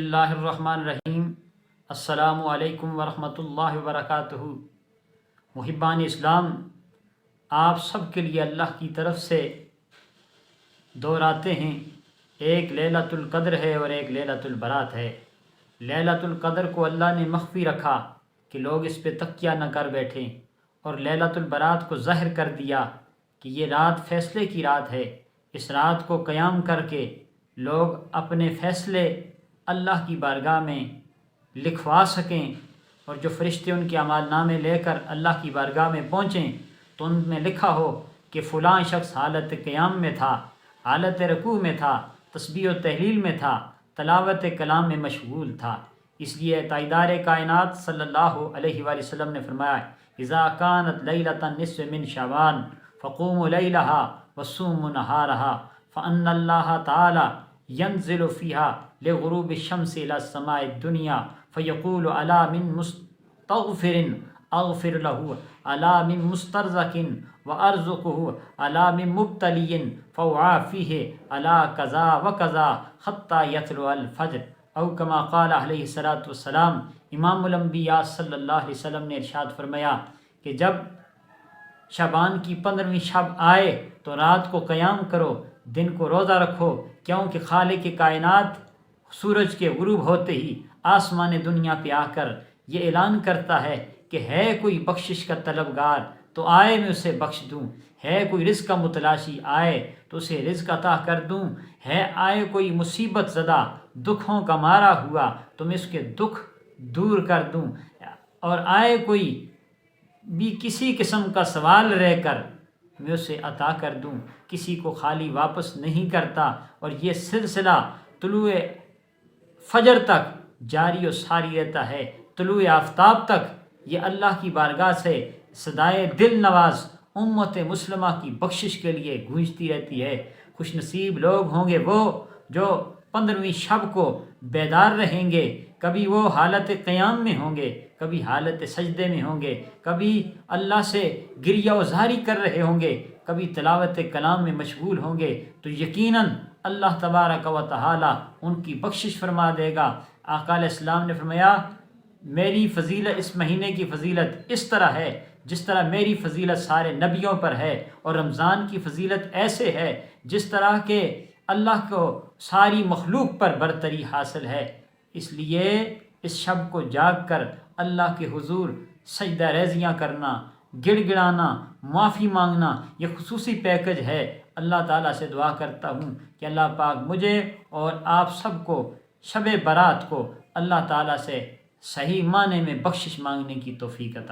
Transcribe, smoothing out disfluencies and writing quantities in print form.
اللہ الرحمن الرحیم۔ السلام علیکم ورحمۃ اللہ وبرکاتہ۔ محبان اسلام، آپ سب کے لیے اللہ کی طرف سے دو راتیں ہیں، ایک لیلۃ القدر ہے اور ایک لیلۃ البرات ہے۔ لیلۃ القدر کو اللہ نے مخفی رکھا کہ لوگ اس پہ تکیہ نہ کر بیٹھیں، اور لیلۃ البرات کو ظاہر کر دیا کہ یہ رات فیصلے کی رات ہے۔ اس رات کو قیام کر کے لوگ اپنے فیصلے اللہ کی بارگاہ میں لکھوا سکیں، اور جو فرشتے ان کے اعمال نامے لے کر اللہ کی بارگاہ میں پہنچیں تو ان میں لکھا ہو کہ فلاں شخص حالت قیام میں تھا، حالت رکوع میں تھا، تسبیح و تحلیل میں تھا، تلاوت کلام میں مشغول تھا۔ اس لیے تاجدار کائنات صلی اللہ علیہ وآلہ وسلم نے فرمایا، اذا كانت لیلۃ النصف من شعبان فقوموا لیلها وصوموا نہارها فان اللہ تعالی ينزل فيها لغروب الشمس الى السماء الدنيا فيقول الا من مستغفر اغفر له، الا من مسترزق وارزقه، الا من مبتلی فاعافيه، الا كذا وكذا حتى يطلع الفجر، او كما قال علیہ الصلوۃ والسلام۔ امام الانبیاء صلی اللہ علیہ وسلم نے ارشاد فرمایا کہ جب شعبان کی 15ویں شب آئے تو رات کو قیام کرو، دن کو روزہ رکھو، کیونکہ خالق کائنات سورج کے غروب ہوتے ہی آسمان دنیا پہ آ کر یہ اعلان کرتا ہے کہ ہے کوئی بخشش کا طلبگار تو آئے میں اسے بخش دوں، ہے کوئی رزق کا متلاشی آئے تو اسے رزق عطا کر دوں، ہے آئے کوئی مصیبت زدہ دکھوں کا مارا ہوا تو میں اس کے دکھ دور کر دوں، اور آئے کوئی بھی کسی قسم کا سوال رہ کر میں اسے عطا کر دوں، کسی کو خالی واپس نہیں کرتا۔ اور یہ سلسلہ طلوع فجر تک جاری و ساری رہتا ہے، طلوع آفتاب تک یہ اللہ کی بارگاہ سے صدائے دل نواز امت مسلمہ کی بخشش کے لیے گونجتی رہتی ہے۔ خوش نصیب لوگ ہوں گے وہ جو 15ویں شب کو بیدار رہیں گے، کبھی وہ حالت قیام میں ہوں گے، کبھی حالت سجدے میں ہوں گے، کبھی اللہ سے گریہ و زاری کر رہے ہوں گے، کبھی تلاوت کلام میں مشغول ہوں گے، تو یقیناً اللہ تبارک و تعالی ان کی بخشش فرما دے گا۔ آقا علیہ السلام نے فرمایا، میری فضیلت اس مہینے کی فضیلت اس طرح ہے جس طرح میری فضیلت سارے نبیوں پر ہے، اور رمضان کی فضیلت ایسے ہے جس طرح کہ اللہ کو ساری مخلوق پر برتری حاصل ہے۔ اس لیے اس شب کو جاگ کر اللہ کے حضور سجدہ ریزیاں کرنا، گڑ گڑانا، معافی مانگنا یہ خصوصی پیکج ہے۔ اللہ تعالیٰ سے دعا کرتا ہوں کہ اللہ پاک مجھے اور آپ سب کو شب برات کو اللہ تعالیٰ سے صحیح معنی میں بخشش مانگنے کی توفیق عطا